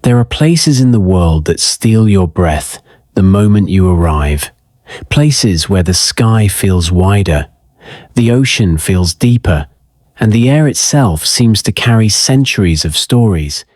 There are places in the world that steal your breath the moment you arrive. Places where the sky feels wider, the ocean feels deeper, and the air itself seems to carry centuries of stories.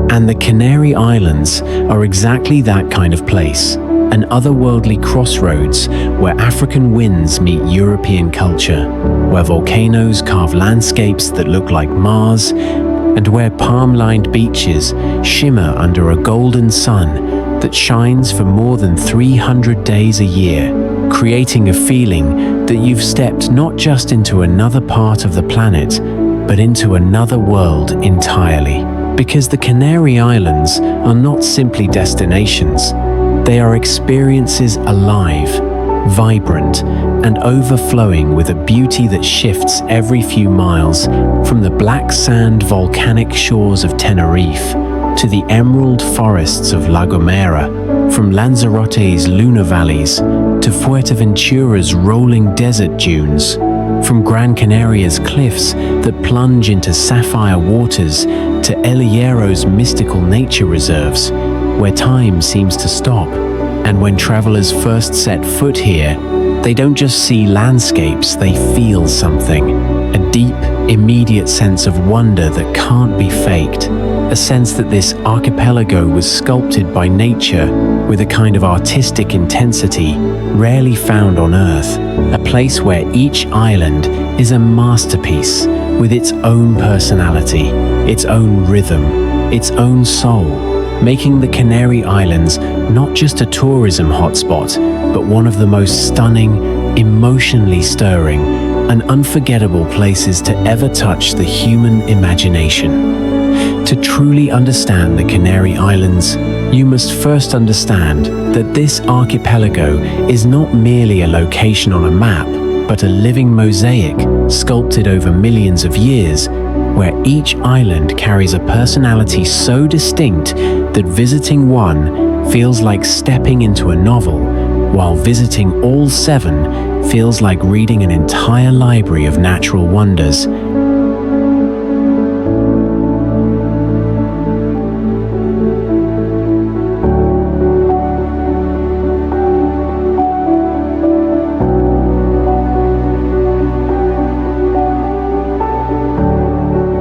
And the Canary Islands are exactly that kind of place, an otherworldly crossroads where African winds meet European culture, where volcanoes carve landscapes that look like Mars, and where palm-lined beaches shimmer under a golden sun that shines for more than 300 days a year, creating a feeling that you've stepped not just into another part of the planet, but into another world entirely. Because the Canary Islands are not simply destinations, they are experiences alive, vibrant, and overflowing with a beauty that shifts every few miles, from the black sand volcanic shores of Tenerife to the emerald forests of La Gomera, from Lanzarote's lunar valleys to Fuerteventura's rolling desert dunes, from Gran Canaria's cliffs that plunge into sapphire waters to El Hierro's mystical nature reserves, where time seems to stop. And when travelers first set foot here, they don't just see landscapes, they feel something. A deep, immediate sense of wonder that can't be faked. A sense that this archipelago was sculpted by nature with a kind of artistic intensity rarely found on Earth. A place where each island is a masterpiece with its own personality, its own rhythm, its own soul, making the Canary Islands not just a tourism hotspot, but one of the most stunning, emotionally stirring, and unforgettable places to ever touch the human imagination. To truly understand the Canary Islands, you must first understand that this archipelago is not merely a location on a map, but a living mosaic sculpted over millions of years, where each island carries a personality so distinct that visiting one feels like stepping into a novel, while visiting all 7 feels like reading an entire library of natural wonders.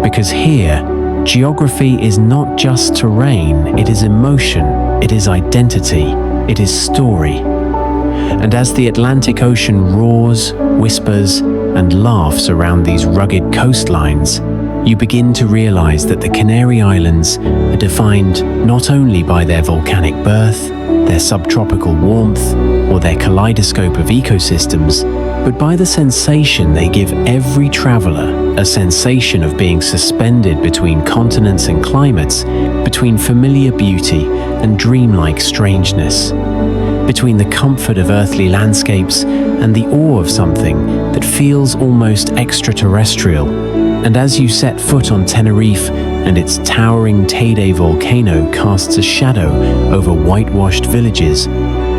Because here, geography is not just terrain, it is emotion, it is identity, it is story. And as the Atlantic Ocean roars, whispers, and laughs around these rugged coastlines, you begin to realize that the Canary Islands are defined not only by their volcanic birth, their subtropical warmth, or their kaleidoscope of ecosystems, but by the sensation they give every traveler, a sensation of being suspended between continents and climates, between familiar beauty and dreamlike strangeness, between the comfort of earthly landscapes and the awe of something that feels almost extraterrestrial. And as you set foot on Tenerife, and its towering Teide volcano casts a shadow over whitewashed villages,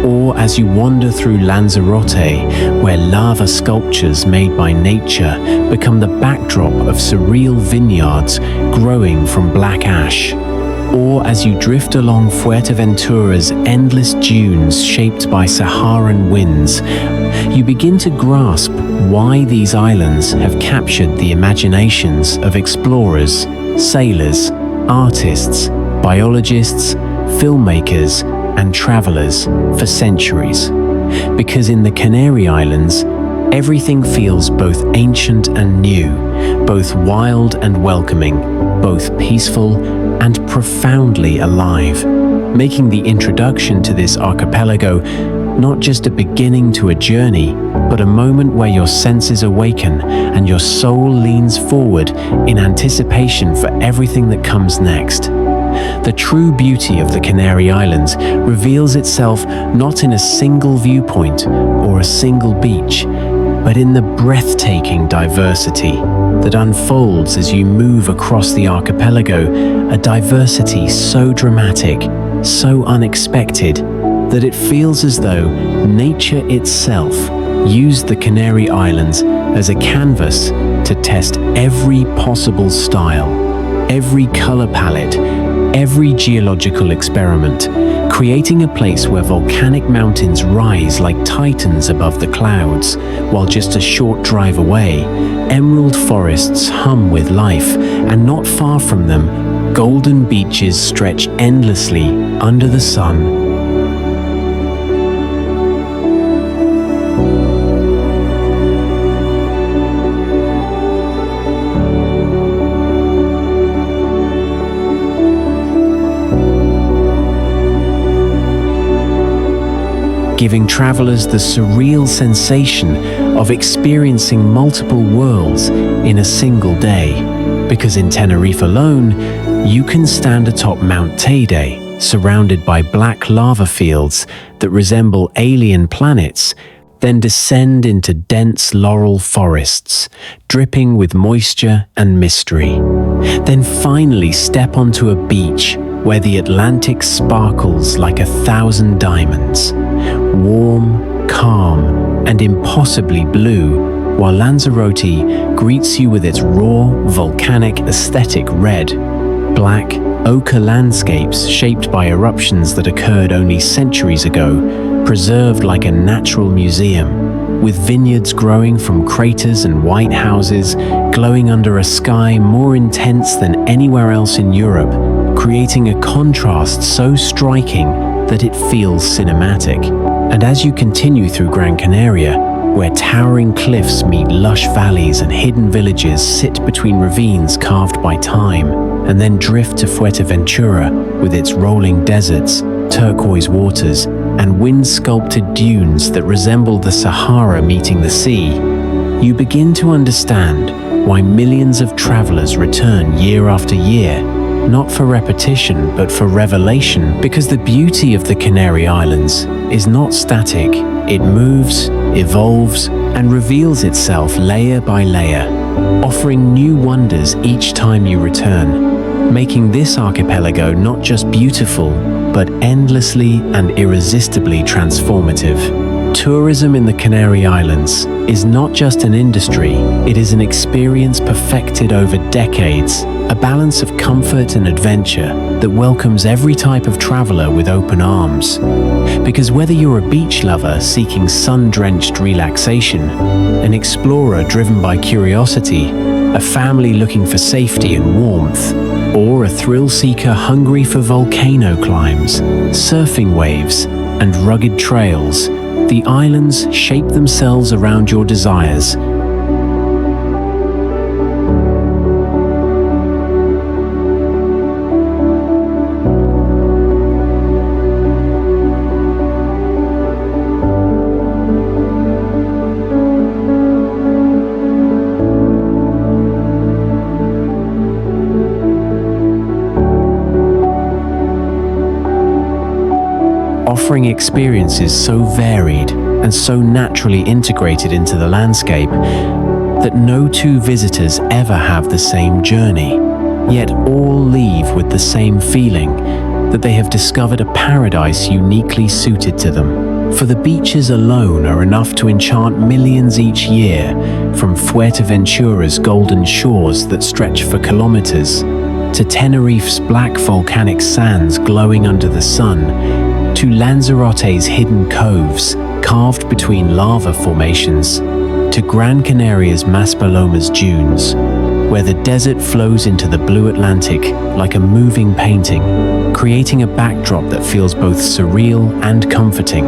or as you wander through Lanzarote, where lava sculptures made by nature become the backdrop of surreal vineyards growing from black ash, or as you drift along Fuerteventura's endless dunes shaped by Saharan winds, you begin to grasp why these islands have captured the imaginations of explorers, sailors, artists, biologists, filmmakers, and travelers for centuries. Because in the Canary Islands, everything feels both ancient and new, both wild and welcoming, both peaceful and profoundly alive, making the introduction to this archipelago not just a beginning to a journey, but a moment where your senses awaken and your soul leans forward in anticipation for everything that comes next. The true beauty of the Canary Islands reveals itself not in a single viewpoint or a single beach, but in the breathtaking diversity that unfolds as you move across the archipelago, a diversity so dramatic, so unexpected, that it feels as though nature itself used the Canary Islands as a canvas to test every possible style, every color palette, every geological experiment, creating a place where volcanic mountains rise like titans above the clouds, while just a short drive away, emerald forests hum with life, and not far from them, golden beaches stretch endlessly under the sun. Giving travelers the surreal sensation of experiencing multiple worlds in a single day. Because in Tenerife alone, you can stand atop Mount Teide, surrounded by black lava fields that resemble alien planets, then descend into dense laurel forests, dripping with moisture and mystery. Then finally step onto a beach where the Atlantic sparkles like 1,000 diamonds. Warm, calm, and impossibly blue, while Lanzarote greets you with its raw, volcanic aesthetic red. Black, ochre landscapes shaped by eruptions that occurred only centuries ago, preserved like a natural museum, with vineyards growing from craters and white houses glowing under a sky more intense than anywhere else in Europe, creating a contrast so striking that it feels cinematic. And as you continue through Gran Canaria, where towering cliffs meet lush valleys and hidden villages sit between ravines carved by time, and then drift to Fuerteventura with its rolling deserts, turquoise waters, and wind-sculpted dunes that resemble the Sahara meeting the sea, you begin to understand why millions of travelers return year after year, not for repetition, but for revelation, because the beauty of the Canary Islands is not static. It moves, evolves, and reveals itself layer by layer, offering new wonders each time you return, making this archipelago not just beautiful, but endlessly and irresistibly transformative. Tourism in the Canary Islands is not just an industry, it is an experience perfected over decades, a balance of comfort and adventure that welcomes every type of traveler with open arms. Because whether you're a beach lover seeking sun-drenched relaxation, an explorer driven by curiosity, a family looking for safety and warmth, or a thrill seeker hungry for volcano climbs, surfing waves, and rugged trails, the islands shape themselves around your desires. Offering experiences so varied and so naturally integrated into the landscape that no two visitors ever have the same journey. Yet all leave with the same feeling, that they have discovered a paradise uniquely suited to them. For the beaches alone are enough to enchant millions each year, from Fuerteventura's golden shores that stretch for kilometers, to Tenerife's black volcanic sands glowing under the sun, to Lanzarote's hidden coves carved between lava formations, to Gran Canaria's Maspalomas dunes, where the desert flows into the blue Atlantic like a moving painting, creating a backdrop that feels both surreal and comforting.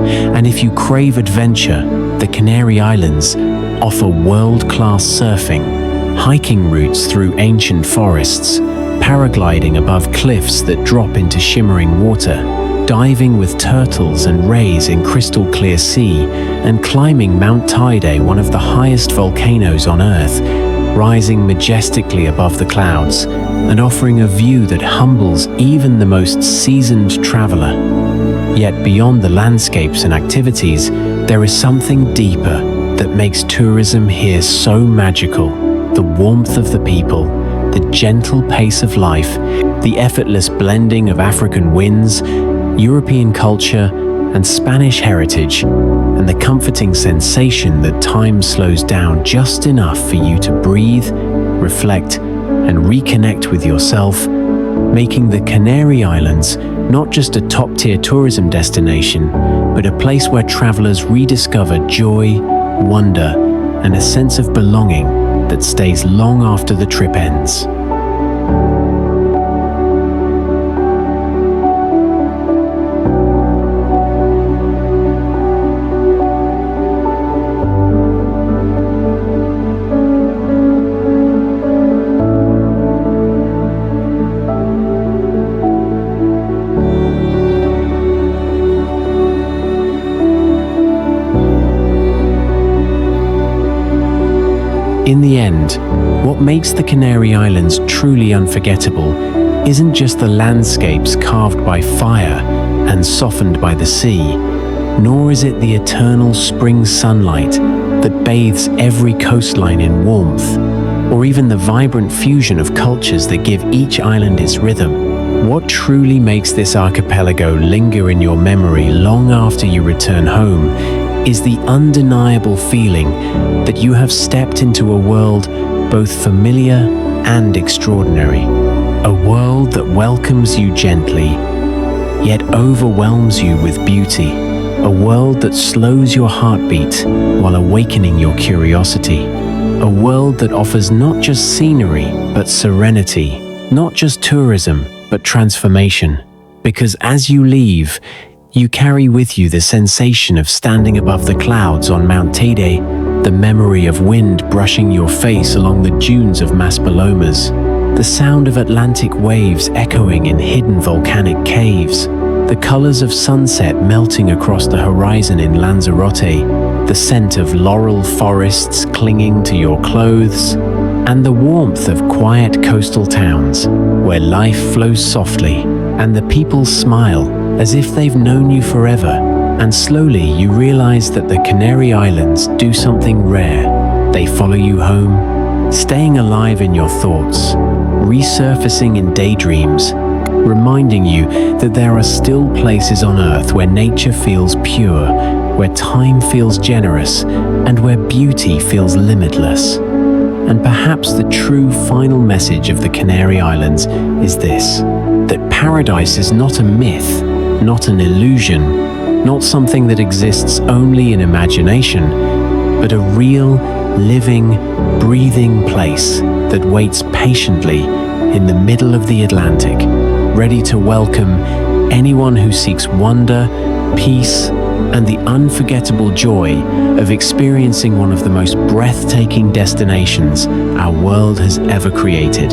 And if you crave adventure, the Canary Islands offer world-class surfing, hiking routes through ancient forests, paragliding above cliffs that drop into shimmering water, diving with turtles and rays in crystal-clear sea, and climbing Mount Teide, one of the highest volcanoes on Earth, rising majestically above the clouds and offering a view that humbles even the most seasoned traveler. Yet beyond the landscapes and activities, there is something deeper that makes tourism here so magical. The warmth of the people, the gentle pace of life, the effortless blending of African winds, European culture, and Spanish heritage, and the comforting sensation that time slows down just enough for you to breathe, reflect, and reconnect with yourself, making the Canary Islands not just a top-tier tourism destination, but a place where travelers rediscover joy, wonder, and a sense of belonging that stays long after the trip ends. In the end, what makes the Canary Islands truly unforgettable isn't just the landscapes carved by fire and softened by the sea, nor is it the eternal spring sunlight that bathes every coastline in warmth, or even the vibrant fusion of cultures that give each island its rhythm. What truly makes this archipelago linger in your memory long after you return home is the undeniable feeling that you have stepped into a world both familiar and extraordinary. A world that welcomes you gently, yet overwhelms you with beauty. A world that slows your heartbeat while awakening your curiosity. A world that offers not just scenery, but serenity. Not just tourism, but transformation. Because as you leave, you carry with you the sensation of standing above the clouds on Mount Teide, the memory of wind brushing your face along the dunes of Maspalomas, the sound of Atlantic waves echoing in hidden volcanic caves, the colors of sunset melting across the horizon in Lanzarote, the scent of laurel forests clinging to your clothes, and the warmth of quiet coastal towns where life flows softly and the people smile as if they've known you forever. And slowly you realize that the Canary Islands do something rare. They follow you home, staying alive in your thoughts, resurfacing in daydreams, reminding you that there are still places on Earth where nature feels pure, where time feels generous, and where beauty feels limitless. And perhaps the true final message of the Canary Islands is this: that paradise is not a myth, not an illusion, not something that exists only in imagination, but a real, living, breathing place that waits patiently in the middle of the Atlantic, ready to welcome anyone who seeks wonder, peace, and the unforgettable joy of experiencing one of the most breathtaking destinations our world has ever created.